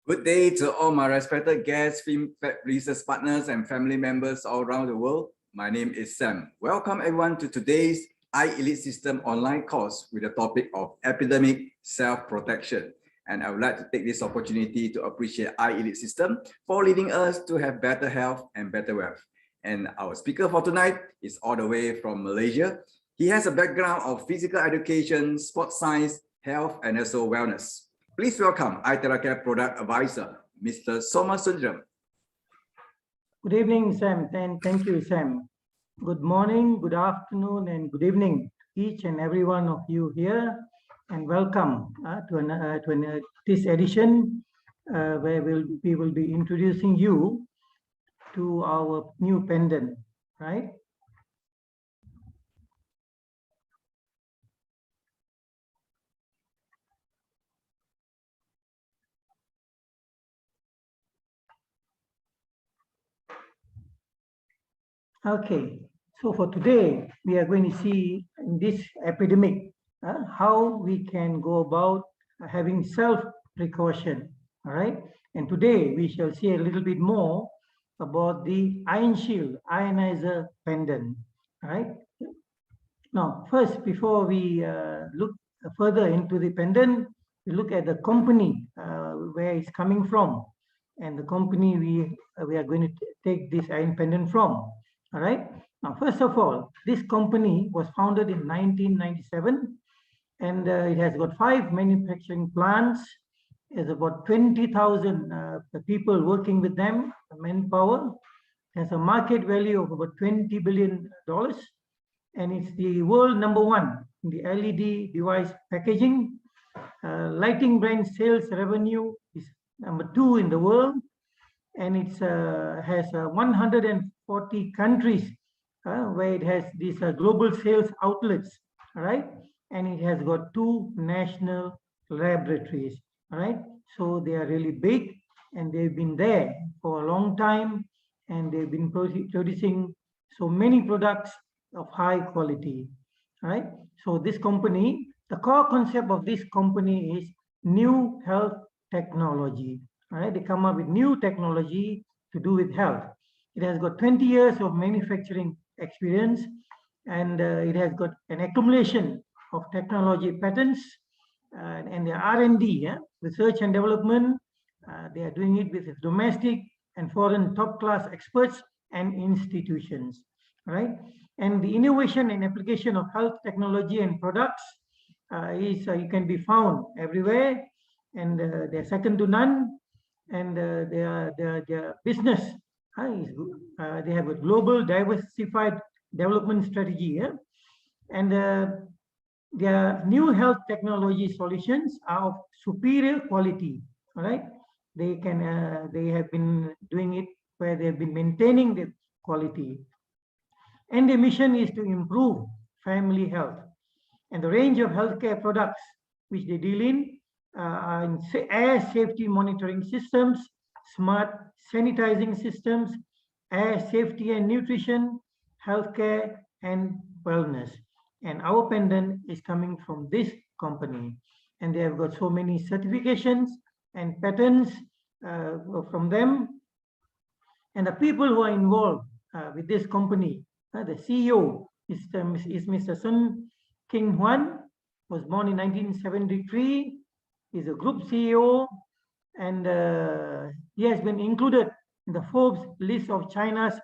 Good day to all my respected guests, film research partners, and family members all around the world. My name is Sam. Welcome everyone to today's iElite System online course with the topic of epidemic self-protection. And I would like to take this opportunity to appreciate iElite System for leading us to have better health and better wealth. And our speaker for tonight is all the way from Malaysia. He has a background of physical education, sports science, health, and also wellness. Please welcome iTeracare Product Advisor, Mr. Soma Sundram. Good evening, Sam, and thank you, Sam. Good morning, good afternoon, and good evening, each and every one of you here, and welcome to this edition where we will be introducing you to our new pendant, right? Okay, so for today, we are going to see in this epidemic how we can go about having self-precaution, all right? And today, we shall see a little bit more about the Ion Shield Ionizer pendant, all right? Now, first, before we look further into the pendant, we look at the company where it's coming from, and the company we are going to take this iron pendant from. All right. Now, first of all, this company was founded in 1997, and it has got 5 manufacturing plants. There's about 20,000 people working with them, manpower. It has a market value of about $20 billion, and it's the world #1 in the LED device packaging. Lighting brand sales revenue is #2 in the world, and it has 140 countries where it has these global sales outlets, all right? And it has got 2 national laboratories, all right? So they are really big, and they've been there for a long time, and they've been producing so many products of high quality, all right? So this company, the core concept of this company is new health technology. All right, they come up with new technology to do with health. It has got 20 years of manufacturing experience, and it has got an accumulation of technology patents and the R&D, research and development. They are doing it with domestic and foreign top-class experts and institutions, right? And the innovation and application of health technology and products you can be found everywhere, and they're second to none. And their business they have a global diversified development strategy, and their new health technology solutions are of superior quality. All right, they have been doing it where they have been maintaining the quality, and the mission is to improve family health. And the range of healthcare products which they deal in air safety monitoring systems, smart sanitizing systems, air safety and nutrition, healthcare, and wellness. And our pendant is coming from this company, and they have got so many certifications and patents from them. And the people who are involved with this company, the CEO is Mr. Sun King Huan, was born in 1973. He's a group CEO, and he has been included in the Forbes list of China's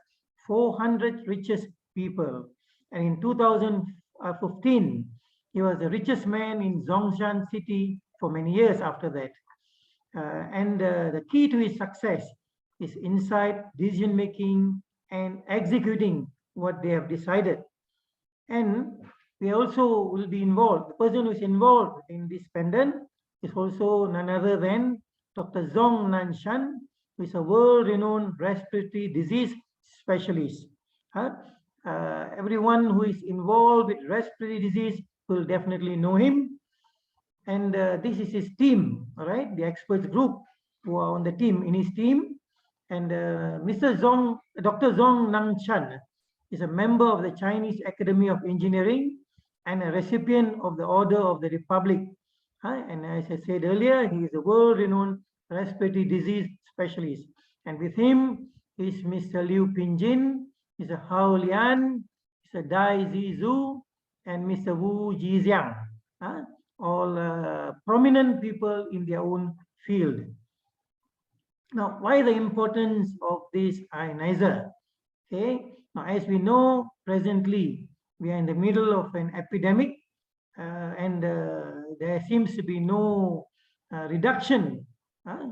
400 richest people. And in 2015, he was the richest man in Zhongshan city for many years after that. And the key to his success is insight, decision making, and executing what they have decided. And we also will be involved. The person who is involved in this pendant is also none other than Dr. Zhong Nanshan, who is a world-renowned respiratory disease specialist. Everyone who is involved with respiratory disease will definitely know him. And this is his team, all right? The experts group who are on the team, in his team. And Dr. Zhong Nanshan is a member of the Chinese Academy of Engineering and a recipient of the Order of the Republic. And as I said earlier, he is a world-renowned respiratory disease specialist. And with him is Mr. Liu Pingjin, Mr. Hao Lian, Mr. Dai Zhu, and Mr. Wu Jixiang, all prominent people in their own field. Now, why the importance of this ionizer? Okay, now as we know, presently we are in the middle of an epidemic, and there seems to be no reduction.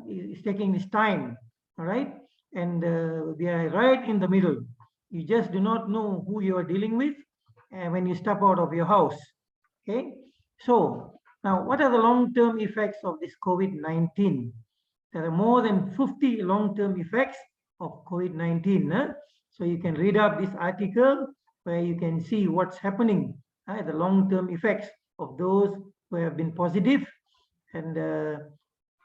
It's taking its time, all right? And we are right in the middle. You just do not know who you are dealing with when you step out of your house. Okay, so now what are the long-term effects of this COVID-19? There are more than 50 long-term effects of COVID-19. So you can read up this article where you can see what's happening, the long-term effects of those who have been positive. And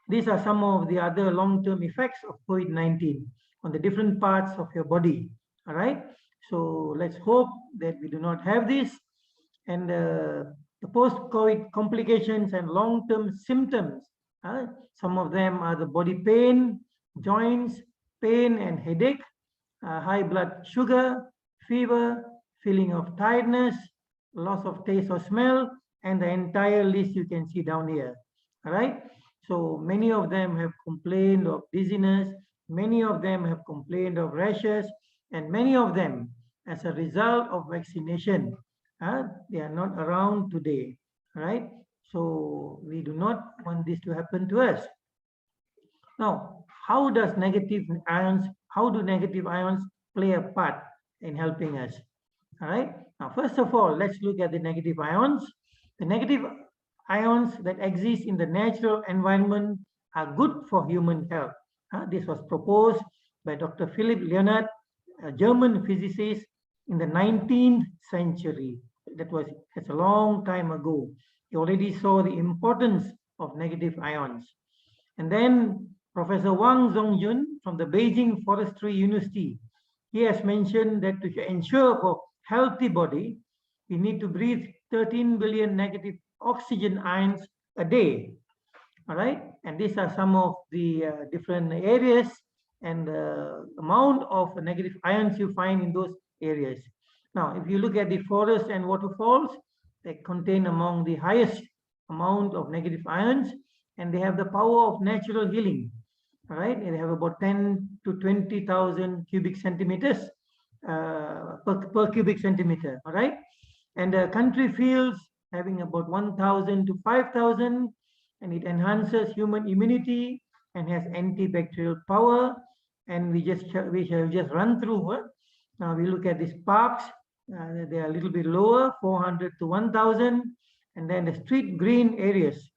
these are some of the other long-term effects of COVID-19 on the different parts of your body. All right. So let's hope that we do not have this. And the post-COVID complications and long-term symptoms, some of them are the body pain, joints, pain and headache, high blood sugar, fever, feeling of tiredness, loss of taste or smell, and the entire list you can see down here. All right. So many of them have complained of dizziness, many of them have complained of rashes, and many of them, as a result of vaccination, they are not around today. All right. So we do not want this to happen to us. Now, how do negative ions play a part in helping us? All right. Now, first of all, let's look at the negative ions. The negative ions that exist in the natural environment are good for human health. This was proposed by Dr. Philipp Leonhard, a German physicist, in the 19th century. That's a long time ago. He already saw the importance of negative ions. And then Professor Wang Zongjun from the Beijing Forestry University, he has mentioned that to ensure for healthy body, we need to breathe 13 billion negative oxygen ions a day. All right. And these are some of the different areas and the amount of negative ions you find in those areas. Now, if you look at the forests and waterfalls, they contain among the highest amount of negative ions, and they have the power of natural healing. All right, they have about 10 to 20,000 cubic centimeters per cubic centimeter. All right, and country fields having about 1,000 to 5,000, and it enhances human immunity and has antibacterial power. And we shall just run through. Now we look at these parks. They are a little bit lower, 400 to 1,000, and then the street green areas,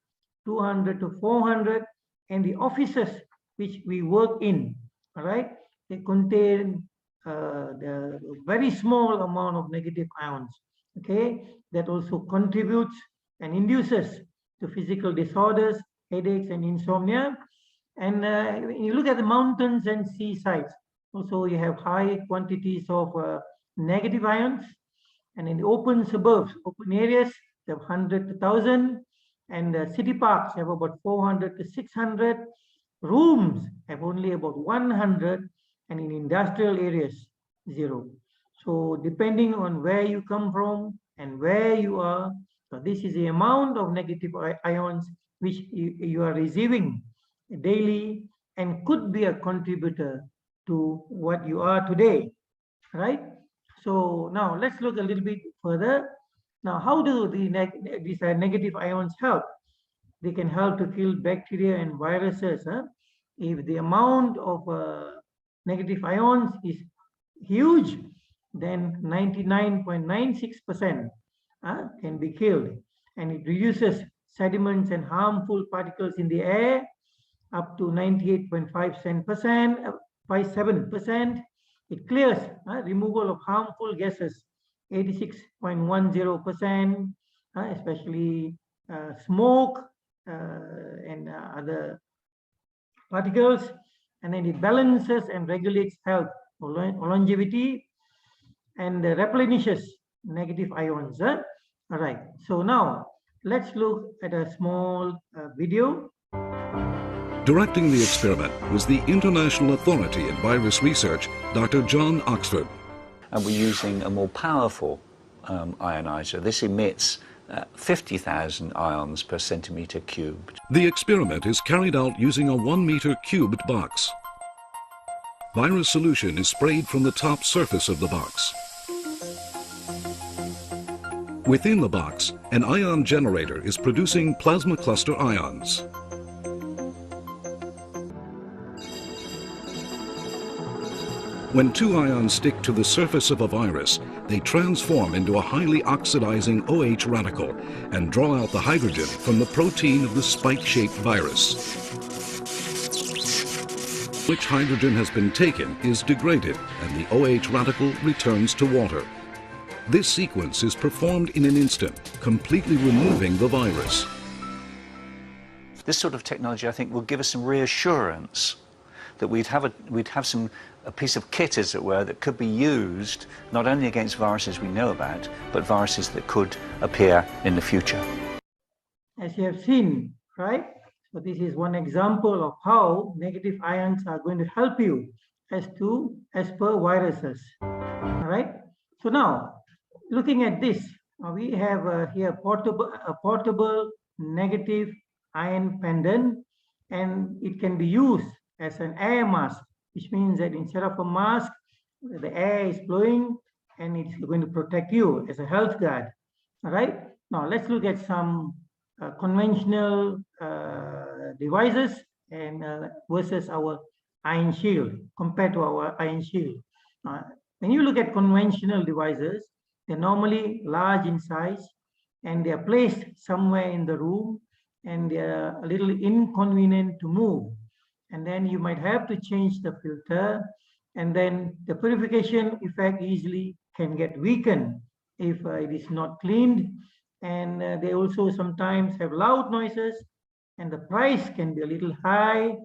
200 to 400, and the offices which we work in, all right, they contain the very small amount of negative ions, okay, that also contributes and induces to physical disorders, headaches, and insomnia. And when you look at the mountains and seasides, also you have high quantities of negative ions. And in the open suburbs, open areas, they have 100 to 1,000, and city parks have about 400 to 600. Rooms have only about 100, and in industrial areas, 0. So depending on where you come from and where you are, so this is the amount of negative ions which you are receiving daily and could be a contributor to what you are today, right? So now let's look a little bit further. Now, how do these negative ions help? They can help to kill bacteria and viruses. If the amount of negative ions is huge, then 99.96% can be killed. And it reduces sediments and harmful particles in the air up to 98.57%. It clears removal of harmful gases, 86.10%, especially smoke and other particles. And then it balances and regulates health, longevity, and replenishes negative ions. All right. So now let's look at a small video. Directing the experiment was the International Authority in Virus Research, Dr. John Oxford. And we're using a more powerful ionizer. This emits 50,000 ions per centimetre cubed. The experiment is carried out using a 1 meter cubed box. Virus solution is sprayed from the top surface of the box. Within the box, an ion generator is producing plasma cluster ions. When two ions stick to the surface of a virus, they transform into a highly oxidizing OH radical and draw out the hydrogen from the protein of the spike-shaped virus. Which hydrogen has been taken is degraded and the OH radical returns to water. This sequence is performed in an instant, completely removing the virus. This sort of technology, I think, will give us some reassurance that we'd have a piece of kit, as it were, that could be used not only against viruses we know about, but viruses that could appear in the future. As you have seen, right? So this is one example of how negative ions are going to help you as per viruses. All right. So now, looking at this, we have here a portable negative ion pendant, and it can be used as an air mask, which means that instead of a mask, the air is blowing and it's going to protect you as a health guard. All right. Now let's look at some conventional devices and versus our ion shield, compared to our ion shield. When you look at conventional devices, they're normally large in size and they are placed somewhere in the room and they're a little inconvenient to move. And then you might have to change the filter, and then the purification effect easily can get weakened if it is not cleaned. And they also sometimes have loud noises, and the price can be a little high,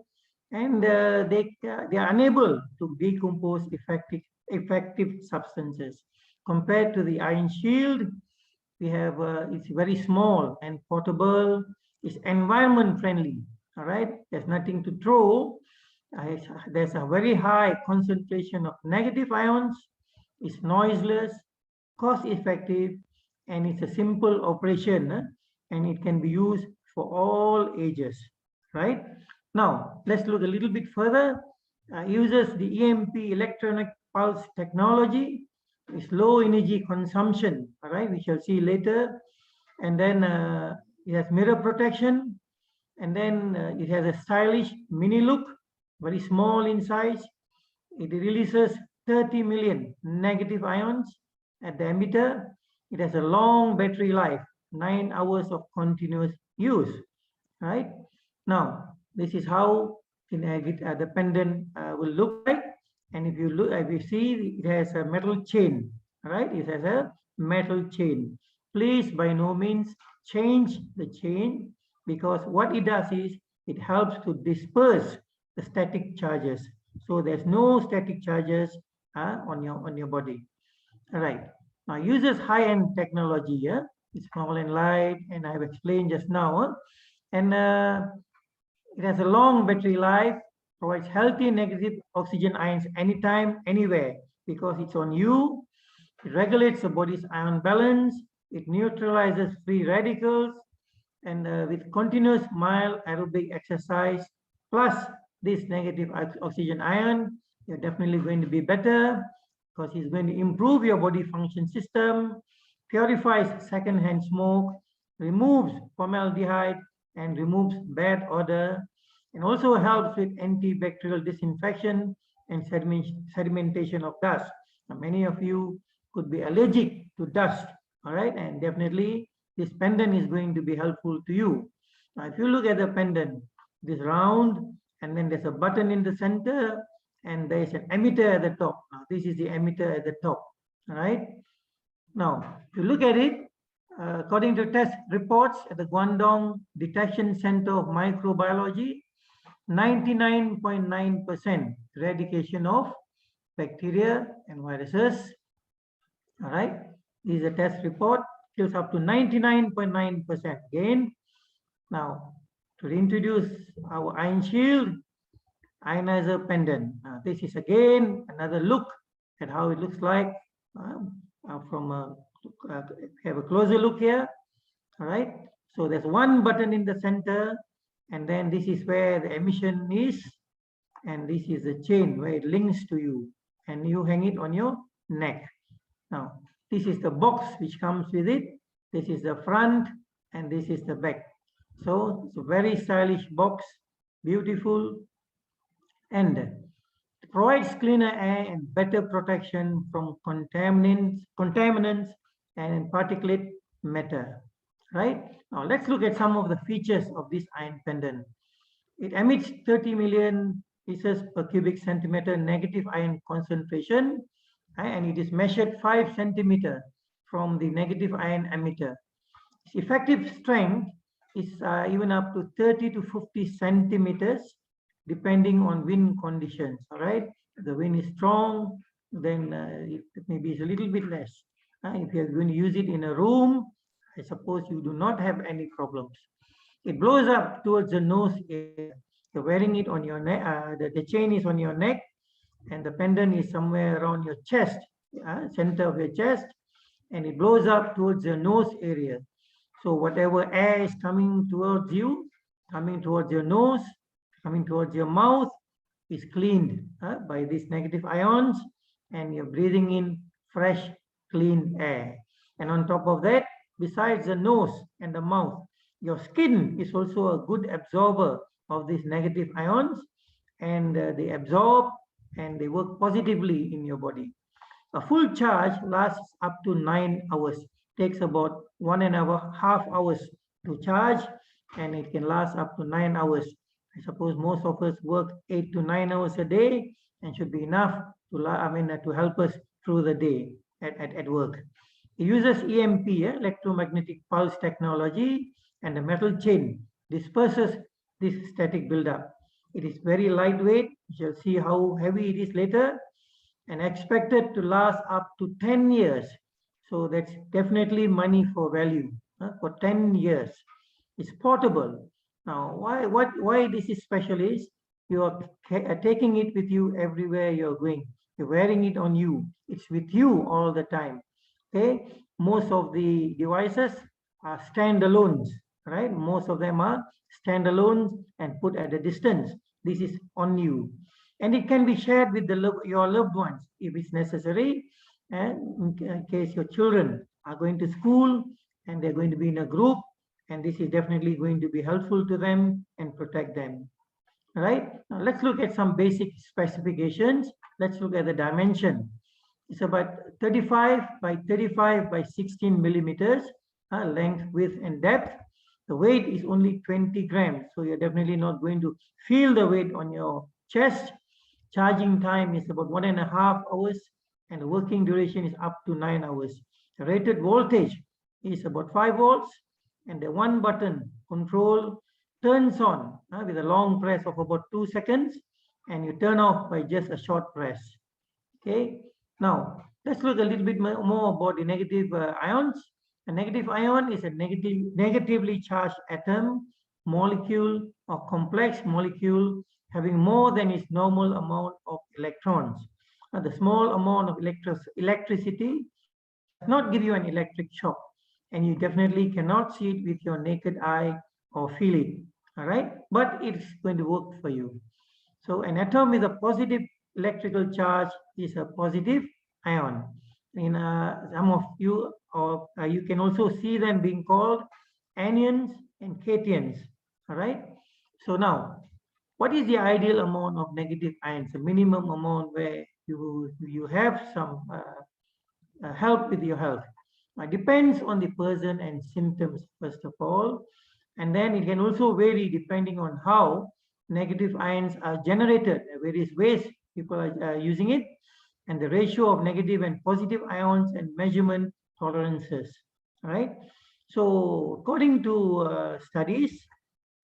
and they are unable to decompose effective substances. Compared to the ion shield, we have it's very small and portable. It's environment friendly. All right, there's nothing to throw. There's a very high concentration of negative ions. It's noiseless, cost effective, and it's a simple operation, and it can be used for all ages. Right now, let's look a little bit further. Uses the EMP, electronic pulse technology. It's low energy consumption. All right, we shall see later. And then it has mirror protection. And then it has a stylish mini look, very small in size. It releases 30 million negative ions at the emitter. It has a long battery life, 9 hours of continuous use. Right now, this is how the pendant will look like. And if you see, it has a metal chain. Right, it has a metal chain. Please, by no means, change the chain, because what it does is it helps to disperse the static charges. So there's no static charges on your body. All right. Now uses high-end technology. It's small and light, and I've explained just now. And it has a long battery life, provides healthy negative oxygen ions anytime, anywhere, because it's on you. It regulates the body's ion balance. It neutralizes free radicals. And with continuous mild aerobic exercise, plus this negative oxygen ion, you're definitely going to be better, because it's going to improve your body function system, purifies secondhand smoke, removes formaldehyde, and removes bad odor, and also helps with antibacterial disinfection and sedimentation of dust. Now, many of you could be allergic to dust, all right, and definitely this pendant is going to be helpful to you. Now, if you look at the pendant, this round, and then there's a button in the center, and there's an emitter at the top. Now, this is the emitter at the top. All right. Now, if you look at it, according to test reports at the Guangdong Detection Center of Microbiology, 99.9% eradication of bacteria and viruses. All right. This is a test report. Kills up to 99.9% gain. Now, to introduce our ion shield ionizer pendant. This is again another look at how it looks like have a closer look here. All right. So there's one button in the center, and then this is where the emission is, and this is the chain where it links to you, and you hang it on your neck. Now, this is the box which comes with it. This is the front, and this is the back. So it's a very stylish box, beautiful, and it provides cleaner air and better protection from contaminants and particulate matter. Right? Now let's look at some of the features of this ion pendant. It emits 30 million pieces per cubic centimeter negative ion concentration, and it is measured 5 centimeters from the negative ion emitter. Its effective strength is even up to 30 to 50 centimeters depending on wind conditions. All right, if the wind is strong, then maybe it's a little bit less. If you're going to use it in a room, I suppose you do not have any problems. It blows up towards the nose area. You're wearing it on your neck, the chain is on your neck, and the pendant is somewhere around your chest, center of your chest, and it blows up towards your nose area. So whatever air is coming towards you, coming towards your nose, coming towards your mouth, is cleaned by these negative ions, and you're breathing in fresh, clean air. And on top of that, besides the nose and the mouth, your skin is also a good absorber of these negative ions, and they absorb and they work positively in your body. A full charge lasts up to 9 hours. Takes about 1.5 hours to charge, and it can last up to 9 hours. I suppose most of us work 8 to 9 hours a day, and should be enough to help us through the day at work. It uses EMP, electromagnetic pulse technology, and the metal chain disperses this static buildup. It is very lightweight. You shall see how heavy it is later, and expected to last up to 10 years. So that's definitely money for value for 10 years. It's portable. Now, why this is special is you are taking it with you everywhere you're going. You're wearing it on you. It's with you all the time. Okay, most of the devices are standalones, right? Most of them are standalones and put at a distance. This is on you, and it can be shared with your loved ones if it's necessary. And in case your children are going to school and they're going to be in a group, and this is definitely going to be helpful to them and protect them. All right, now let's look at some basic specifications. Let's look at the dimension. It's about 35 by 35 by 16 millimeters length, width, and depth. The weight is only 20 grams, so you're definitely not going to feel the weight on your chest. Charging time is about 1.5 hours, and the working duration is up to 9 hours. The rated voltage is about 5 volts, and the one button control turns on with a long press of about 2 seconds, and you turn off by just a short press. Okay, now let's look a little bit more about the negative ions. A negative ion is a negatively charged atom, molecule, or complex molecule having more than its normal amount of electrons. The small amount of electricity does not give you an electric shock, and you definitely cannot see it with your naked eye or feel it. All right, but it's going to work for you. So an atom with a positive electrical charge is a positive ion. In some of you, or you can also see them being called anions and cations. All right. So now, what is the ideal amount of negative ions? The minimum amount where you have some help with your health. It depends on the person and symptoms first of all, and then it can also vary depending on how negative ions are generated. Various ways people are using it, and the ratio of negative and positive ions and measurement tolerances. All right. So according to studies,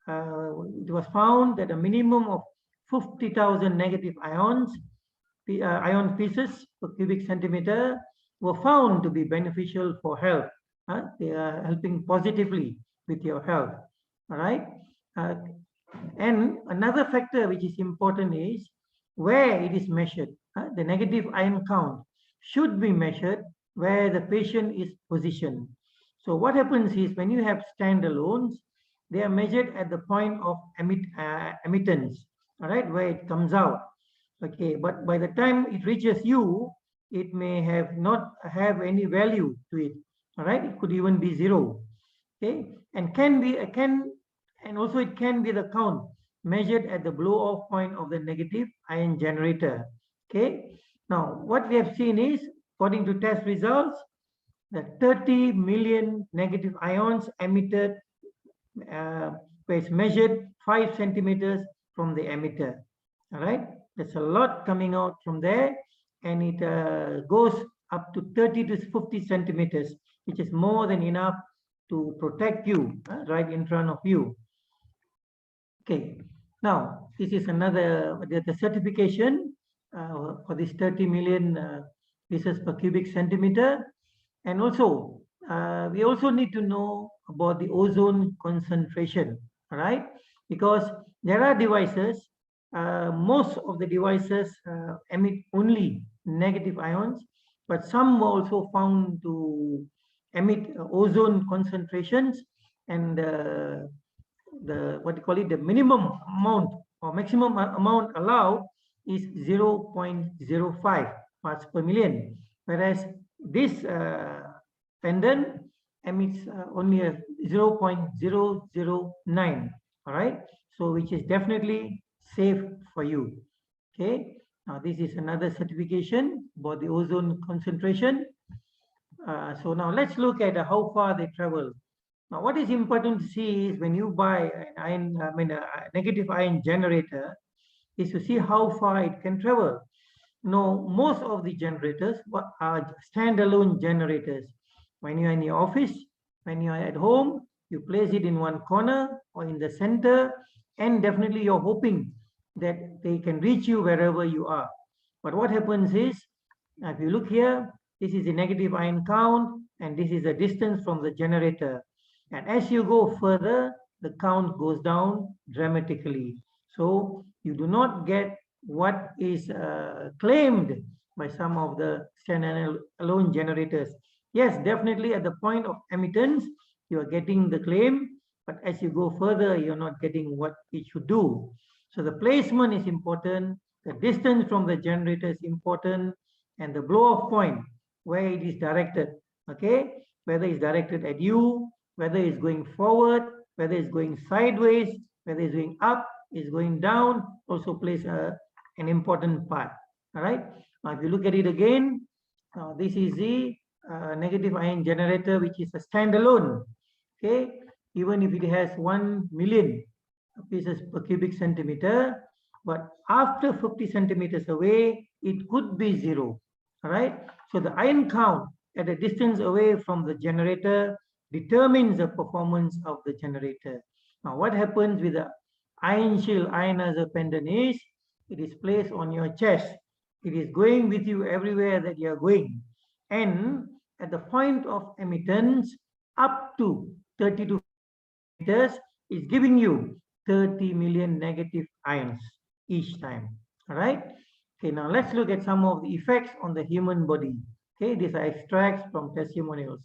it was found that a minimum of 50,000 negative ion pieces per cubic centimeter were found to be beneficial for health. They are helping positively with your health. All right. And another factor which is important is where it is measured. The negative ion count should be measured where the patient is positioned. So what happens is when you have standalones, they are measured at the point of emittance, all right, where it comes out. Okay, but by the time it reaches you, it may have not have any value to it. All right, it could even be 0. Okay, and also it can be the count measured at the blow-off point of the negative ion generator. Okay, now what we have seen is, according to test results, the 30 million negative ions emitted was measured 5 centimeters from the emitter. All right, there's a lot coming out from there, and it goes up to 30 to 50 centimeters, which is more than enough to protect you right in front of you. Okay, now this is another the certification for this 30 million pieces per cubic centimeter. And also we also need to know about the ozone concentration, right? Because there are devices, most of the devices emit only negative ions, but some were also found to emit ozone concentrations, and the what you call it, the minimum amount or maximum amount allowed is 0.05 parts per million, whereas this pendant emits only a 0.009. All right, so which is definitely safe for you. Okay, now this is another certification about the ozone concentration. So now let's look at how far they travel. Now, what is important to see is when you buy a negative ion generator, is to see how far it can travel. Now, most of the generators are standalone generators. When you're in your office, when you're at home, you place it in one corner or in the center, and definitely you're hoping that they can reach you wherever you are. But what happens is, if you look here, this is the negative ion count, and this is the distance from the generator. And as you go further, the count goes down dramatically. So you do not get what is claimed by some of the standalone generators. Yes, definitely at the point of emittance, you are getting the claim, but as you go further, you're not getting what it should do. So the placement is important, the distance from the generator is important, and the blow-off point, where it is directed, okay? Whether it's directed at you, whether it's going forward, whether it's going sideways, whether it's going up, it's going down, also plays an important part. All right. Now, if you look at it again, this is the negative ion generator, which is a standalone. Okay. Even if it has 1 million pieces per cubic centimeter, but after 50 centimeters away, it could be 0. All right. So the ion count at a distance away from the generator determines the performance of the generator. Now, what happens with the ion shield ionizer pendant is, it is placed on your chest. It is going with you everywhere that you are going. And at the point of emittance, up to 32 meters, is giving you 30 million negative ions each time. All right. Okay, now let's look at some of the effects on the human body. Okay, these are extracts from testimonials.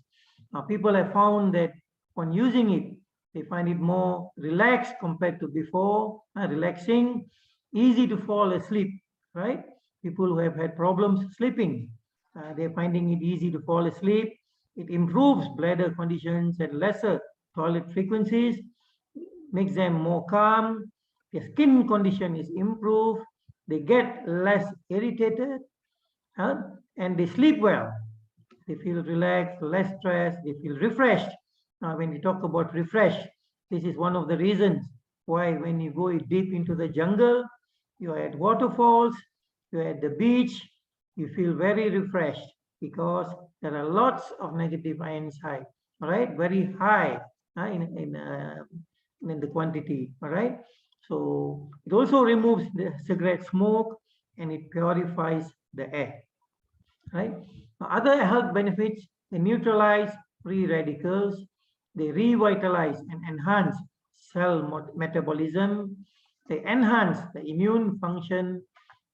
Now, people have found that on using it, they find it more relaxed compared to before, relaxing, easy to fall asleep, right? People who have had problems sleeping, they're finding it easy to fall asleep. It improves bladder conditions and lesser toilet frequencies, makes them more calm. Their skin condition is improved. They get less irritated, and they sleep well. They feel relaxed, less stressed, they feel refreshed. Now, when we talk about refresh, this is one of the reasons why when you go deep into the jungle, you are at waterfalls, you're at the beach, you feel very refreshed because there are lots of negative ions high, all right, very high in the quantity, all right. So it also removes the cigarette smoke and it purifies the air, right. Other health benefits, they neutralize free radicals, they revitalize and enhance cell metabolism, they enhance the immune function,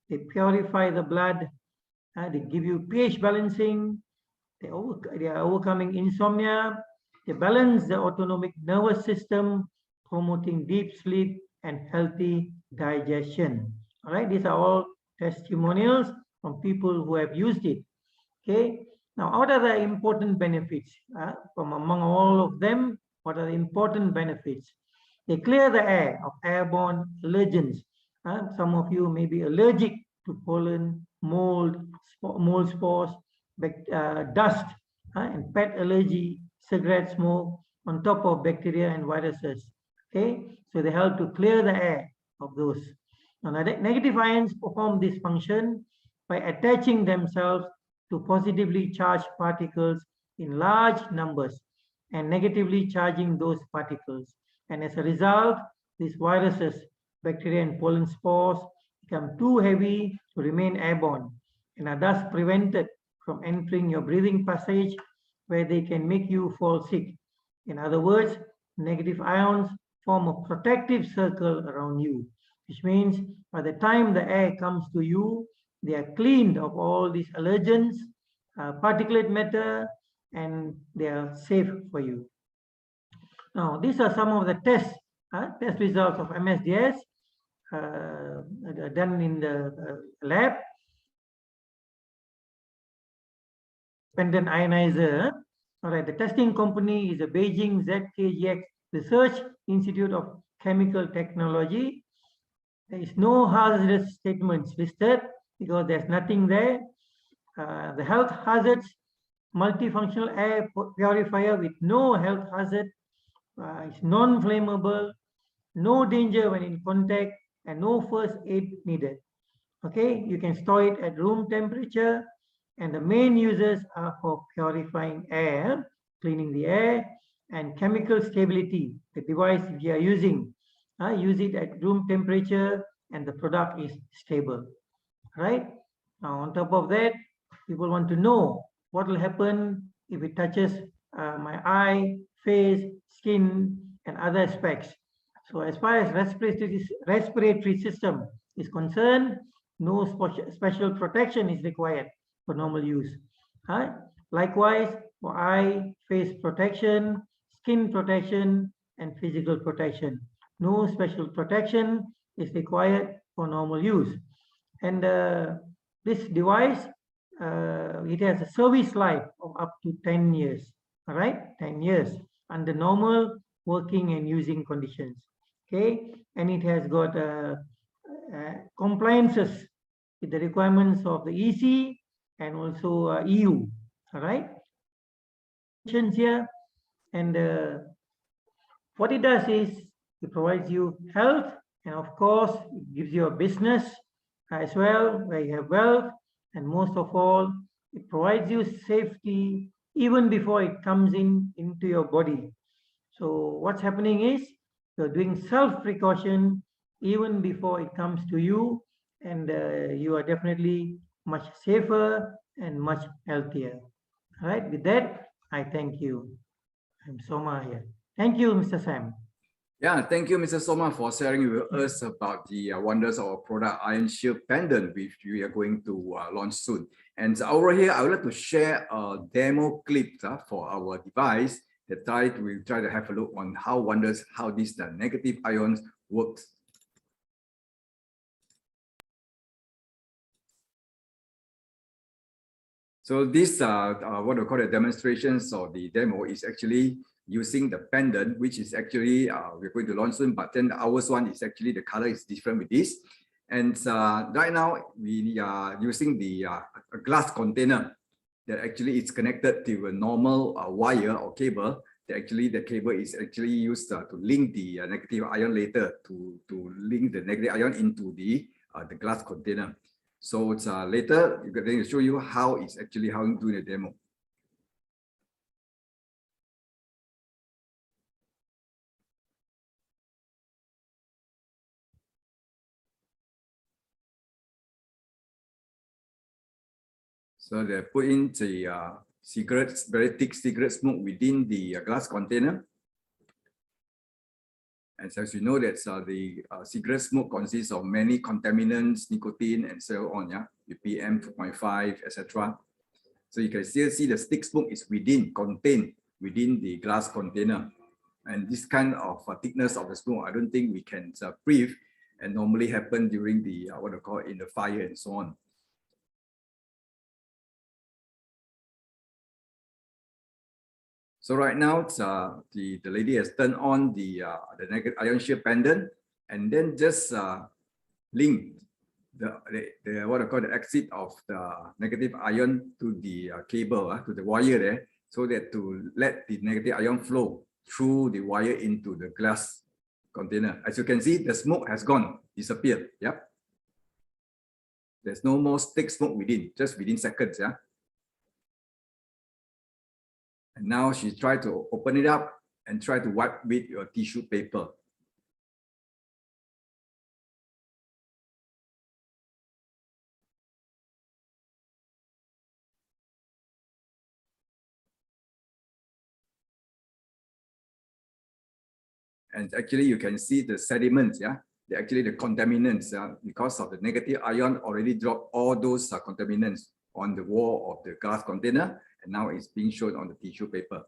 they purify the blood, they give you pH balancing, they are overcoming insomnia, they balance the autonomic nervous system, promoting deep sleep and healthy digestion. All right, these are all testimonials from people who have used it. Okay, now what are the important benefits? From among all of them, what are the important benefits? They clear the air of airborne allergens. Some of you may be allergic to pollen, mold spores, dust, and pet allergy, cigarette smoke, on top of bacteria and viruses. Okay, so they help to clear the air of those. Now, negative ions perform this function by attaching themselves to positively charged particles in large numbers and negatively charging those particles. And as a result, these viruses, bacteria and pollen spores become too heavy to remain airborne and are thus prevented from entering your breathing passage where they can make you fall sick. In other words, negative ions form a protective circle around you, which means by the time the air comes to you, they are cleaned of all these allergens, particulate matter, and they are safe for you. Now, these are some of the test results of MSDS done in the lab. Pendant Ionizer. All right, the testing company is a Beijing ZKGX Research Institute of Chemical Technology. There is no hazardous statements listed because there's nothing there. The health hazards, multifunctional air purifier with no health hazard, it's non-flammable, no danger when in contact, and no first aid needed. Okay, you can store it at room temperature, and the main uses are for purifying air, cleaning the air, and chemical stability. The device we are using, use it at room temperature, and the product is stable. Right? Now, on top of that, people want to know what will happen if it touches my eye, face, skin, and other aspects. So as far as respiratory system is concerned, no special protection is required for normal use. Likewise, for eye, face protection, skin protection, and physical protection. No special protection is required for normal use. And this device, it has a service life of up to 10 years. All right, 10 years under normal working and using conditions. Okay, and it has got compliances with the requirements of the EC and also EU. All right, here, and what it does is it provides you health, and of course it gives you a business as well where you have wealth, and most of all it provides you safety even before it comes into your body. So what's happening is you're doing self-precaution even before it comes to you, and you are definitely much safer and much healthier. All right, with that, I thank you. I'm Soma here. Thank you, Mr. Sam. Yeah, thank you, Mr. Soma, for sharing with us about the wonders of our product Ion Shield Pendant, which we are going to launch soon. And over here, I would like to share a demo clip for our device that we try to have a look on how this negative ions works. So this what we call the demonstrations or the demo is actually using the pendant, which is actually we're going to launch soon, but then ours one is actually the color is different with this. And right now we are using the a glass container that actually is connected to a normal wire or cable. The cable is actually used to link the negative ion later to link the negative ion into the glass container. So it's later we're going to show you how it's actually how to do the demo. So they put in the very thick cigarette smoke within the glass container. And so as you know, that the cigarette smoke consists of many contaminants, nicotine, and so on, yeah, the PM 2.5, etc. So you can still see the stick smoke is contained within the glass container. And this kind of thickness of the smoke, I don't think we can breathe, and normally happen during the what I call in the fire and so on. So right now, the lady has turned on the negative ion shield pendant, and then just link the what I call the exit of the negative ion to the cable, to the wire there, so that to let the negative ion flow through the wire into the glass container. As you can see, the smoke has gone, disappeared. Yep. There's no more stick smoke just within seconds. Yeah. And now she tried to open it up and try to wipe with your tissue paper. And actually you can see the sediments, yeah, actually the contaminants, because of the negative ion already dropped all those contaminants on the wall of the glass container, and now it's being shown on the tissue paper.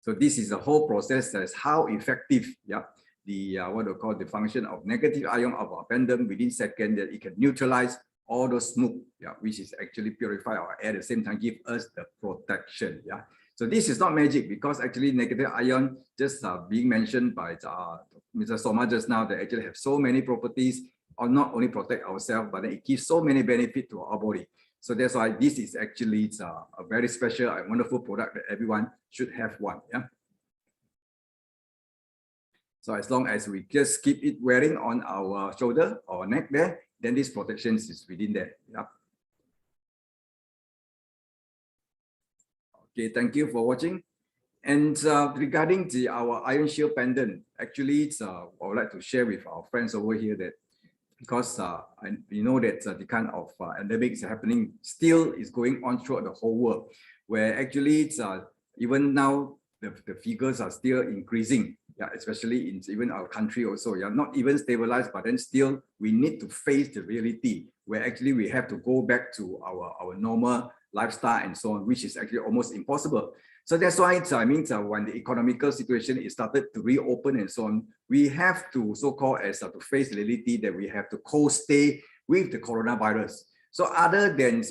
So this is the whole process. That's how effective, yeah, the what we call the function of negative ion of our pendant within seconds, that it can neutralize all those smoke, yeah, which is actually purify our air at the same time, give us the protection, yeah. So this is not magic, because actually negative ion, just being mentioned by Mr. Soma just now, they actually have so many properties, or not only protect ourselves, but then it gives so many benefits to our body. So that's why this is actually a very special and wonderful product that everyone should have one. Yeah. So as long as we just keep it wearing on our shoulder or neck there, then this protection is within there. Yeah. Okay, thank you for watching. And regarding our ion shield pendant, actually, I would like to share with our friends over here that, because we know that the kind of epidemic happening still is going on throughout the whole world, where actually even now the figures are still increasing, yeah, especially in even our country also, yeah, not even stabilized, but then still we need to face the reality where actually we have to go back to our normal lifestyle and so on, which is actually almost impossible. So that's why when the economical situation is started to reopen and so on, we have to so-called to face the reality that we have to co-stay with the coronavirus. So other than,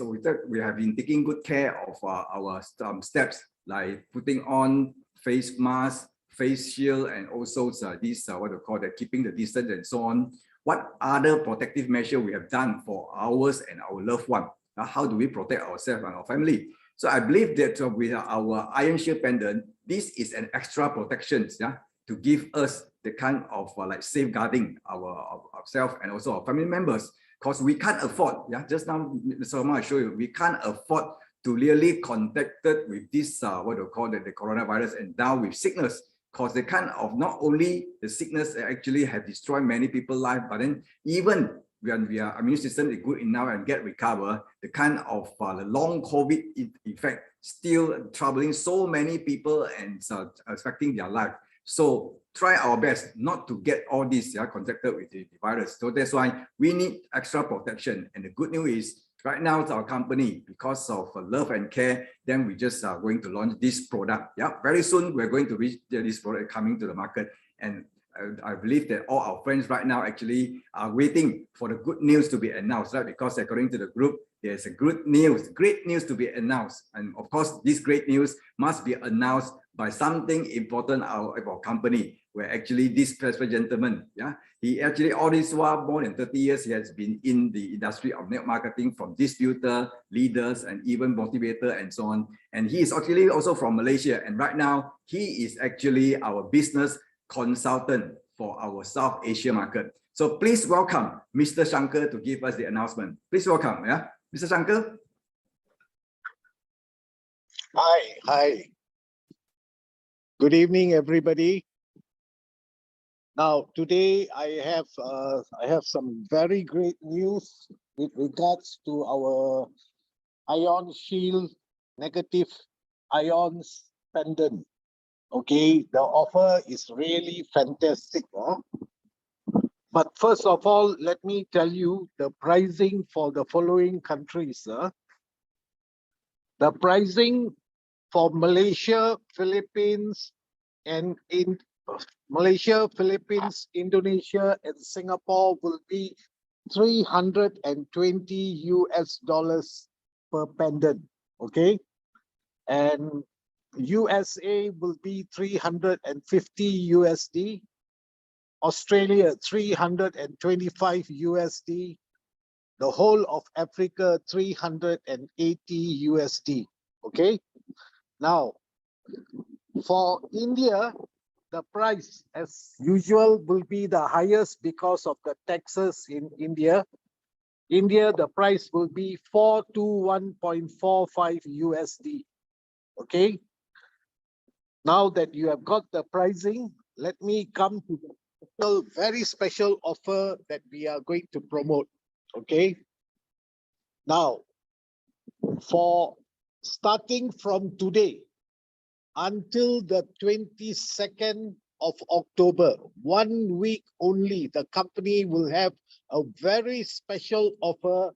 we have been taking good care of our steps, like putting on face mask, face shield, and also this what we call that, keeping the distance and so on. What other protective measure we have done for ours and our loved one? Now, how do we protect ourselves and our family? So I believe that with our ion shield pendant, this is an extra protection, yeah, to give us the kind of like safeguarding ourselves and also our family members, because we can't afford, yeah, just now Mr. Omar showed you, we can't afford to really contacted with this what we call the coronavirus and down with sickness, because the kind of not only the sickness actually have destroyed many people's life, but then even when our immune system is good enough and get recover, the kind of the long COVID effect still troubling so many people and affecting their life. So try our best not to get all this contacted with the virus. So that's why we need extra protection. And the good news is right now it's our company, because of love and care, then we just are going to launch this product. Yeah, very soon we're going to reach this product coming to the market. And I believe that all our friends right now actually are waiting for the good news to be announced, right? Because according to the group, there's a great news to be announced. And of course, this great news must be announced by something important of our company, where actually this special gentleman, yeah, he actually all this while, more than 30 years, he has been in the industry of network marketing, from distributor, leaders, and even motivator and so on. And he is actually also from Malaysia. And right now, he is actually our business consultant for our South Asia market. So please welcome Mr. Shankar to give us the announcement. Please welcome, yeah, Mr. Shankar. Hi. Good evening, everybody. Now, today I have some very great news with regards to our ion shield negative ions pendant. Okay, the offer is really fantastic. Huh? But first of all, let me tell you the pricing for the following countries. The pricing for Malaysia, Philippines, and in Malaysia, Philippines, Indonesia, and Singapore will be $320 per pendant. Okay, and USA will be 350 USD. Australia 325 USD, the whole of Africa 380 USD. Okay. Now, for India, the price as usual will be the highest because of the taxes in India. India, the price will be 421.45 USD. Okay. Now that you have got the pricing, let me come to the very special offer that we are going to promote. Okay. Now, for starting from today until the 22nd of October, 1 week only, the company will have a very special offer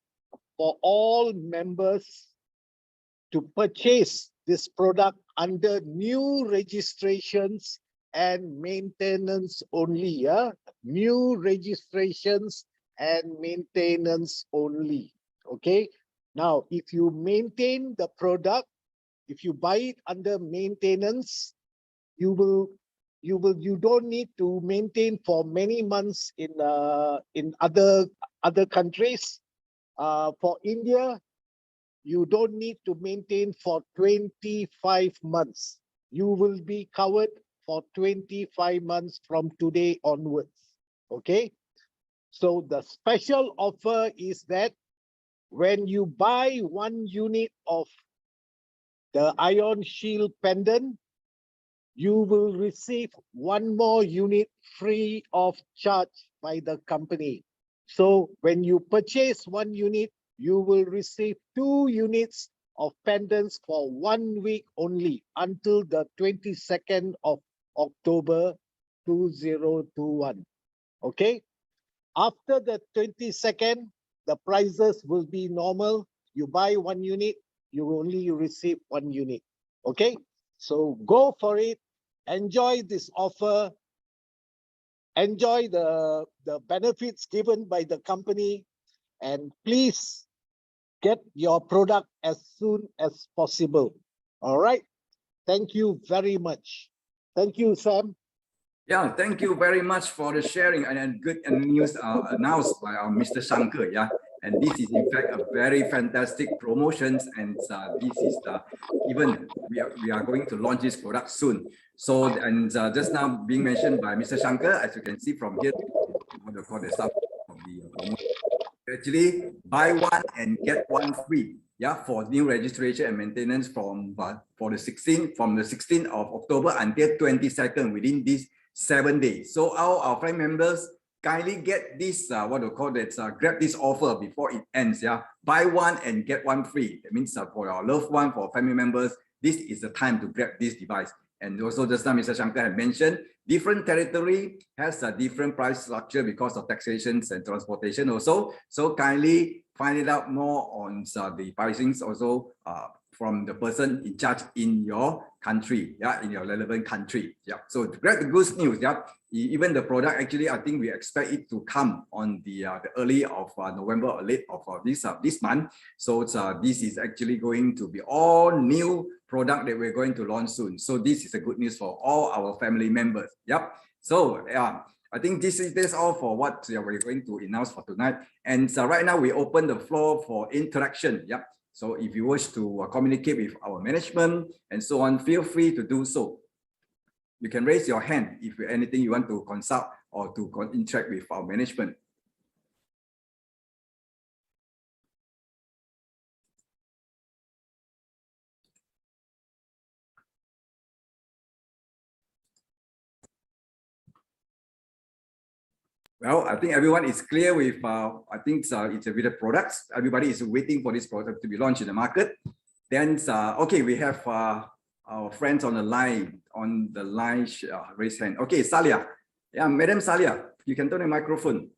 for all members to purchase this product under new registrations and maintenance only. New registrations and maintenance only. Okay. Now, if you maintain the product, if you buy it under maintenance, you don't need to maintain for many months in other countries. For India, you don't need to maintain for 25 months. You will be covered for 25 months from today onwards. Okay. So the special offer is that when you buy 1 unit of the Ion Shield pendant, you will receive 1 more unit free of charge by the company. So when you purchase 1 unit, you will receive 2 units of pendants for 1 week only until the 22nd of October 2021. Okay. After the 22nd, the prices will be normal. You buy 1 unit, you only receive 1 unit. Okay. So go for it. Enjoy this offer. Enjoy the benefits given by the company, and please get your product as soon as possible. All right. Thank you very much. Thank you, Sam. Yeah, thank you very much for the sharing and good news announced by our Mr. Shankar. Yeah, and this is in fact a very fantastic promotions, and this is even we are going to launch this product soon. So and just now being mentioned by Mr. Shankar, as you can see from here, what they call the stuff of the promotion. Actually, buy 1 and get 1 free. Yeah, for new registration and maintenance from the 16th of October until 22nd within these 7 days. So our friend members kindly get this what we call that grab this offer before it ends. Yeah, buy 1 and get 1 free. That means for your loved one, for family members, this is the time to grab this device. And also just now Mr. Shankar had mentioned, different territory has a different price structure because of taxations and transportation also. So kindly find it out more on the pricings also from the person in charge in your country, yeah, in your relevant country. Yeah. So to grab the good news, yeah, even the product actually, I think we expect it to come on the early of November or late of this month. So this is actually going to be all new product that we're going to launch soon. So this is a good news for all our family members. Yep. So yeah, I think that's all for what we're going to announce for tonight. And right now we open the floor for interaction. Yep. So if you wish to communicate with our management and so on, feel free to do so. You can raise your hand if anything you want to consult or to interact with our management. Well, I think everyone is clear with, I think it's with the products. Everybody is waiting for this product to be launched in the market. Then, okay, we have our friends on the line on the line raise hand. Okay, Salia. Yeah, Madam Salia, you can turn the microphone.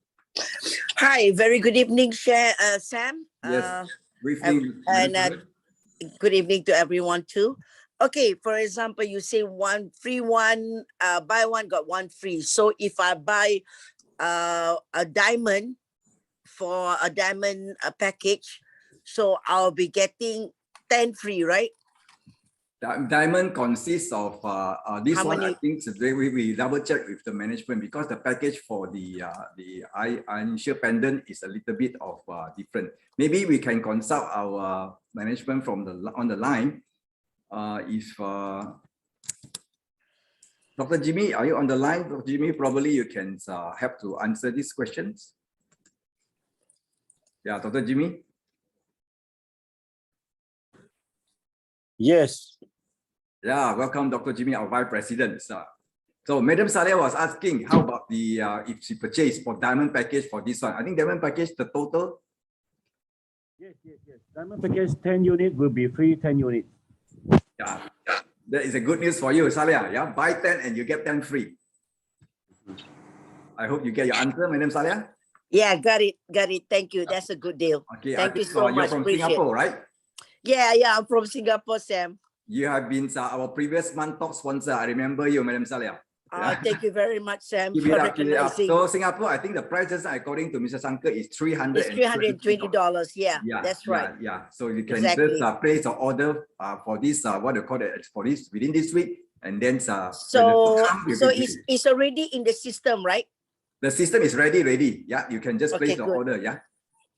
Hi, very good evening, Sam. Yes, briefing. And good evening to everyone too. Okay, for example, you say one free one, buy one, got one free. So if I buy a diamond for a diamond package, so I'll be getting 10 free, right? Diamond consists of this How one. many? I think we double check with the management because the package for the Ionizer pendant is a little bit of different. Maybe we can consult our management from on the line. If Dr. Jimmy, are you on the line? Dr. Jimmy, probably you can help to answer these questions. Yeah, Dr. Jimmy. Yes. Yeah, welcome, Dr. Jimmy, our Vice President. So Madam Salia was asking, how about the if she purchased for diamond package for this one? I think diamond package, the total. Yes. Diamond package 10 unit will be free 10 units. Yeah, that is a good news for you, Salia. Yeah, buy 10 and you get 10 free. I hope you get your answer, Madam Salia. Yeah, got it. Thank you. That's a good deal. Okay, Thank you so you're much. from Appreciate Singapore, right? Yeah, I'm from Singapore, Sam. You have been our previous month top sponsor. I remember you, Madam Salia. Yeah. Thank you very much, Sam, Keep for it up, keep it up. recognizing. So Singapore, I think the prices according to Mr. Sanker is $320. It's $320. Yeah, that's right. Yeah. So you can Exactly. just place an order for this what do you call it for this within this week, and then So it's already in the system, right? The system is ready. Yeah, you can just place the good. order. Yeah.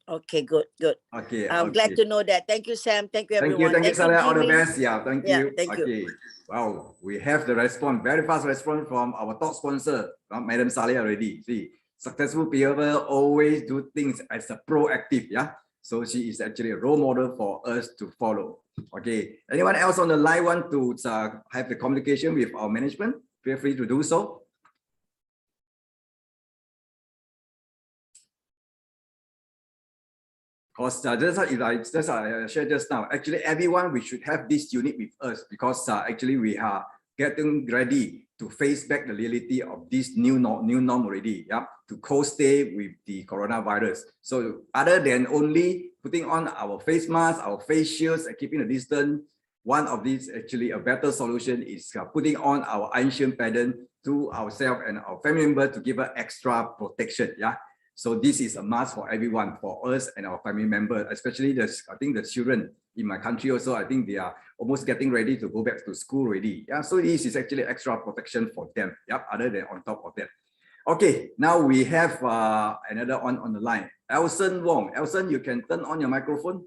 Okay, good. Okay. I'm glad to know that. Thank you, Sam. Thank you, everyone. Thank you, Salah. All the Jimmy. best. Yeah, thank you. Thank you. Wow, we have the response, very fast response from our top sponsor, Madam Salia already. See, successful people always do things as a proactive. Yeah, so she is actually a role model for us to follow. Okay, anyone else on the line want to have the communication with our management? Feel free to do so. Because just I shared just now, actually everyone we should have this unit with us because actually we are getting ready to face back the reality of this new norm already. Yeah, to co-stay with the coronavirus. So other than only putting on our face masks, our face shields, and keeping a distance, one of these actually a better solution is putting on our Ionizer pendant to ourselves and our family member to give us extra protection. Yeah. So this is a must for everyone, for us and our family members, especially I think the children in my country also, I think they are almost getting ready to go back to school already. Yeah, so this is actually extra protection for them. Yeah, other than on top of that. Okay, now we have another one on the line. Elson Wong. Elson, you can turn on your microphone.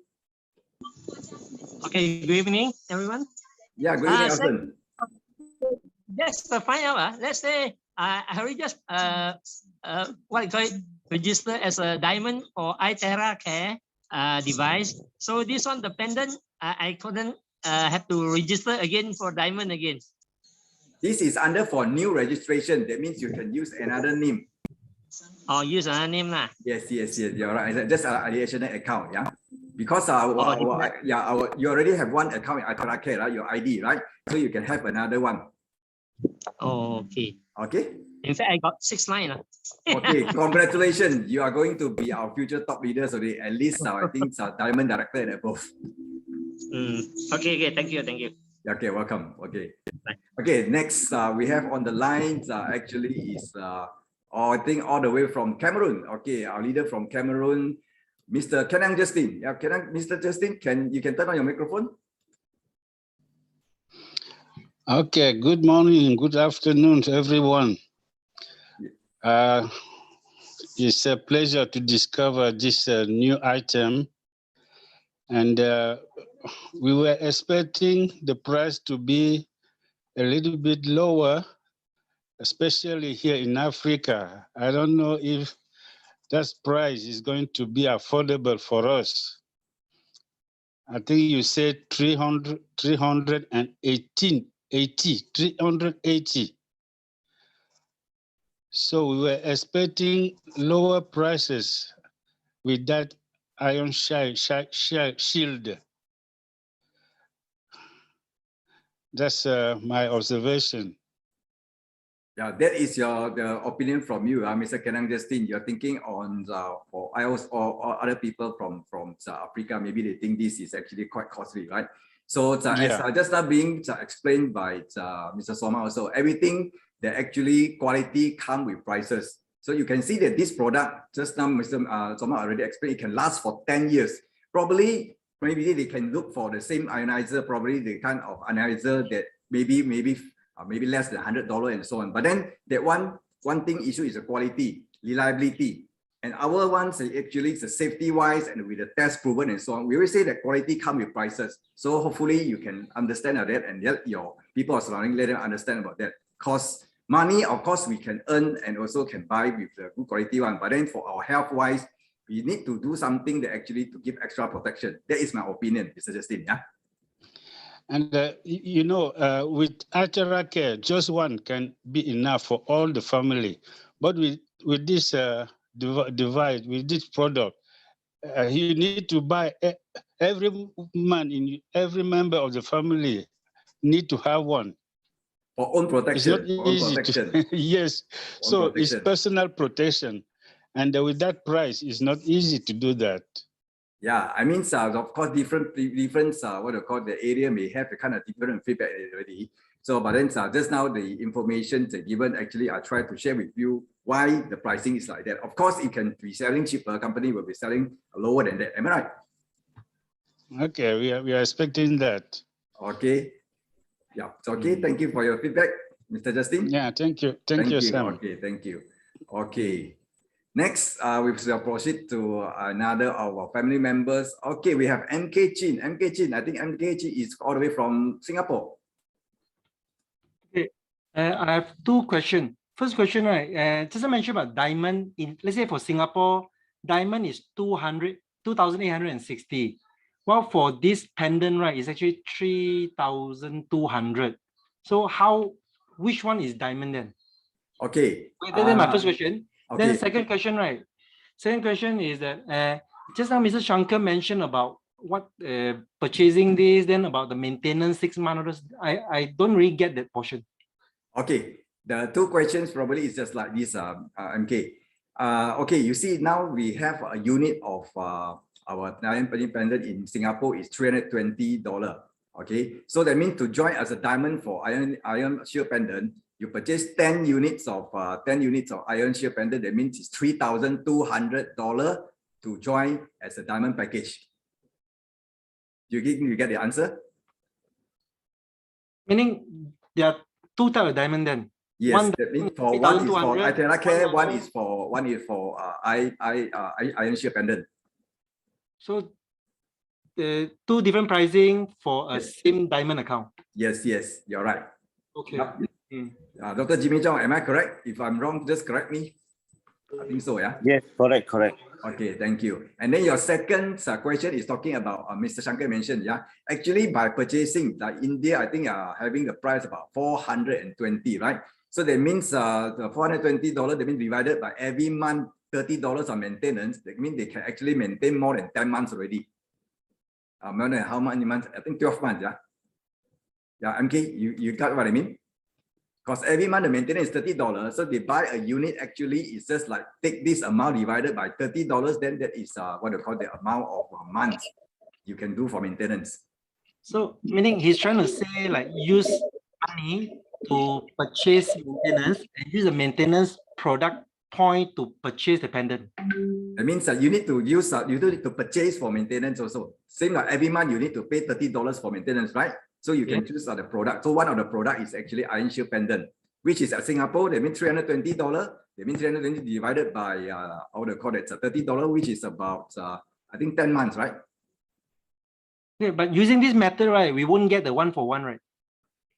Okay, good evening, everyone. Yeah, good evening, Elson. Just to find out, let's say I already just what you call it, register as a diamond or iTera Care device. So this one, the pendant, I couldn't have to register again for diamond again. This is under for new registration. That means you can use another name. Or use another name lah. Yes, you're right. Just an additional account, yeah. Because you already have one account in iTera Care, right? Your ID, right? So you can have another one. Oh, okay. Okay. In fact, I got 6 lines. Okay, congratulations. You are going to be our future top leaders already. At least I think Diamond Director and above. Okay, thank you. Okay, welcome. Okay, next we have on the lines actually is I think all the way from Cameroon. Okay, our leader from Cameroon, Mr. Kenang Justin. Yeah, Mr. Justin, you can turn on your microphone? Okay, good morning, good afternoon to everyone. It's a pleasure to discover this new item, and we were expecting the price to be a little bit lower, especially here in Africa. I don't know if that price is going to be affordable for us. I think you said 380. So we were expecting lower prices with that iron shield. That's my observation. Yeah, that is the opinion from you, Mr. Kenang Justin. You're thinking on for IOS or other people from Africa, maybe they think this is actually quite costly, right? So as just now being explained by Mr. Soma also, everything that actually quality come with prices. So you can see that this product, just now Mr. Soma already explained, it can last for 10 years. Probably, maybe they can look for the same ionizer, probably the kind of ionizer that maybe less than $100 and so on. But then that one thing issue is the quality, reliability. And our ones actually it's a safety wise and with the test proven and so on. We always say that quality comes with prices. So hopefully you can understand that and let your people surrounding let them understand about that. Cost money, of course, we can earn and also can buy with the good quality one. But then for our health wise, we need to do something that actually to give extra protection. That is my opinion, Mr. Justin. Yeah. And with Itera Care, just one can be enough for all the family. But with this device, with this product, you need to buy every man every member of the family need to have one. For own protection. It's not easy yes. So it's personal protection. And with that price, it's not easy to do that. Yeah, I mean, of course, different what you call the area may have a kind of different feedback already. So, but then just now the information given, actually, I try to share with you why the pricing is like that. Of course, it can be selling cheaper. Company will be selling lower than that. Am I right? Okay, we are expecting that. Okay. Yeah. So, okay. Thank you for your feedback, Mr. Justin. Yeah. Thank you. Thank you, Sam. Okay. Thank you. Okay. Next, we will proceed to another of our family members. Okay, we have MK Chin. MK Chin, I think MK Chin is all the way from Singapore. Okay, I have two questions. First question, right? Just to mention about diamond. Let's say for Singapore, diamond is 2,860. While for this pendant, right, it's actually 3,200. So which one is diamond then? Okay. That's my first question. Okay. Then the second question, right? Second question is that just now Mr. Shankar mentioned about what purchasing this, then about the maintenance 6 months. I don't really get that portion. Okay, the two questions probably is just like this, MK. Okay, you see now we have a unit of our diamond pendant in Singapore is $320. Okay, so that means to join as a diamond for iron shear pendant, you purchase 10 units of iron shear pendant. That means it's $3,200 to join as a diamond package. You get the answer? Meaning there are two types of diamond then? Yes, that means for one is for Itera Care, one is for iron shear pendant. So the two different pricing for a same diamond account. Yes, you're right. Okay. Yep. Dr. Jimmy Chong, am I correct? If I'm wrong, just correct me. I think so, yeah? Yes, correct. Okay, thank you. And then your second question is talking about Mr. Shankar mentioned, yeah? Actually, by purchasing, like India, I think having the price about 420, right? So that means the $420, that means divided by every month, $30 on maintenance. That means they can actually maintain more than 10 months already. More than how many months? I think 12 months, yeah? Yeah, MK, you got what I mean? Because every month the maintenance is $30. So they buy a unit, actually it's just like take this amount divided by $30, then that is what they call the amount of months you can do for maintenance. So meaning he's trying to say like use money to purchase maintenance and use the maintenance product point to purchase the pendant. That means you need to use you need to purchase for maintenance also. Same like every month you need to pay $30 for maintenance, right? So you can choose the product. So one of the product is actually iron shear pendant, which is at Singapore, that means $320. That means 320 divided by how they call it, $30, which is about I think 10 months, right? Yeah, but using this method, right, we won't get the 1-for-1, right?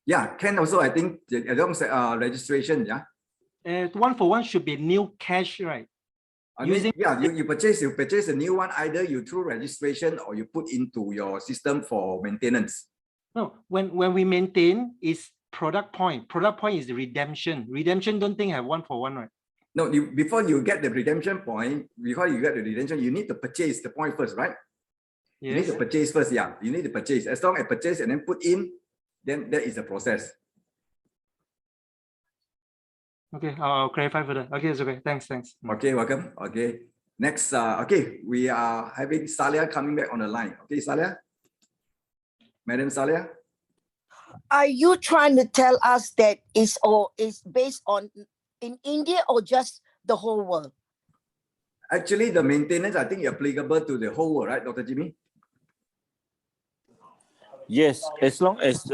Yeah, can also, I think, registration, yeah. 1-for-1 should be new cash, right? You purchase a new one, either you through registration or you put into your system for maintenance. No, when we maintain is product point. Product point is the redemption. Redemption don't think have 1-for-1, right? No, before you get the redemption point, you need to purchase the point first, right? Yes. You need to purchase first, yeah. You need to purchase. As long as purchase and then put in, then that is the process. Okay, I'll clarify further. Okay, it's okay. Thanks. Okay, welcome. Okay, next, okay, we are having Salia coming back on the line. Okay, Salia, Madam Salia. Are you trying to tell us that is based on in India or just the whole world? Actually, the maintenance, I think, applicable to the whole world, right, Dr. Jimmy? Yes, as long as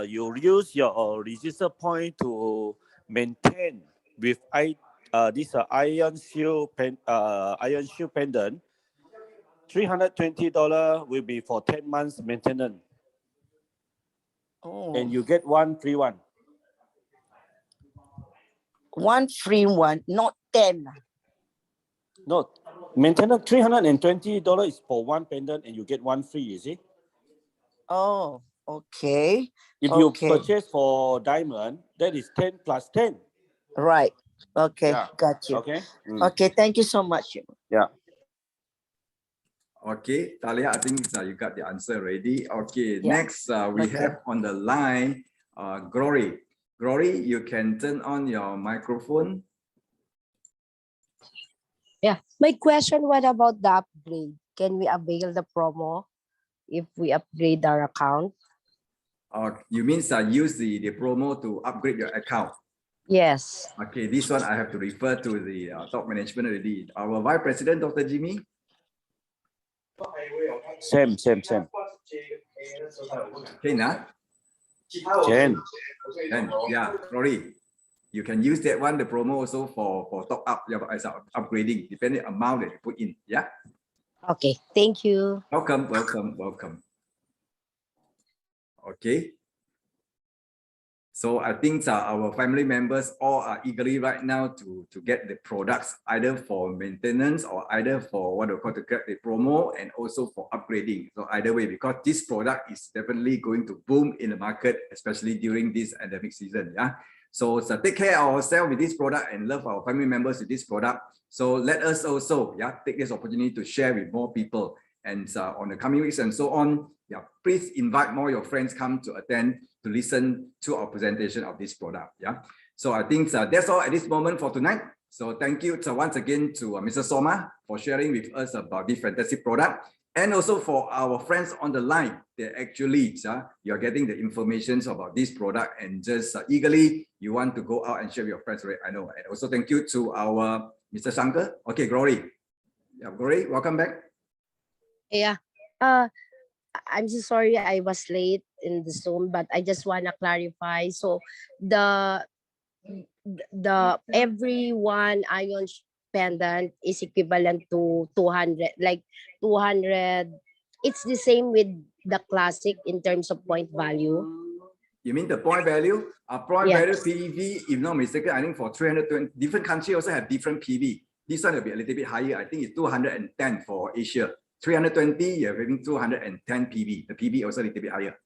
you use your register point to maintain with this ion shield pendant, $320 will be for 10 months maintenance. Oh. And you get one free one. One free one, not 10. No, maintenance $320 is for one pendant and you get one free, you see? Oh, okay. If you purchase for diamond, that is 10 plus 10. Right. Okay, Yeah. got you. Okay. Okay, thank you so much. Yeah. Okay, Talia, I think you got the answer already. Okay, Yeah. next we have on the line, Glory. Glory, you can turn on your microphone. Yeah, my question, what about the upgrade? Can we avail the promo if we upgrade our account? You mean use the promo to upgrade your account? Yes. Okay, this one I have to refer to the top management already. Our Vice President, Dr. Jimmy. Same. Okay, now. Jen. And yeah, Glory. You can use that one, the promo also for top up, as upgrading, depending amount that you put in. Yeah. Okay, thank you. Welcome. Okay. So I think our family members all are eagerly right now to get the products either for maintenance or either for what we call to get the promo and also for upgrading. So either way, because this product is definitely going to boom in the market, especially during this endemic season. Yeah. So take care of ourselves with this product and love our family members with this product. So let us also take this opportunity to share with more people. And on the coming weeks and so on, please invite more your friends come to attend to listen to our presentation of this product. Yeah. So I think that's all at this moment for tonight. So thank you once again to Mr. Soma for sharing with us about this fantastic product. And also for our friends on the line, they actually, you're getting the information about this product and just eagerly, you want to go out and share with your friends, right? I know. And also thank you to our Mr. Shankar. Okay, Glory. Yeah, Glory, welcome back. Yeah. I'm so sorry I was late in the Zoom, but I just want to clarify. So the every one ion pendant is equivalent to 200, like 200. It's the same with the classic in terms of point value. You mean the point value? Point value PV, if not mistaken, I think for 320, different countries also have different PV. This one will be a little bit higher. I think it's 210 for Asia. 320, you're having 210 PV. The PV also a little bit higher.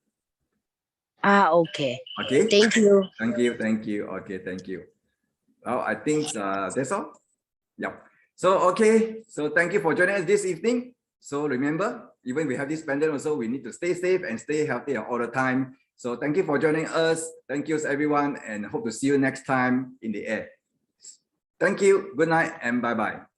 Okay. Okay. Thank you. Thank you. Okay, thank you. Well, I think that's all. Yeah. So, okay. So thank you for joining us this evening. So remember, even we have this pandemic also, we need to stay safe and stay healthy all the time. So thank you for joining us. Thank you, everyone, and hope to see you next time in the air. Thank you. Good night and bye-bye.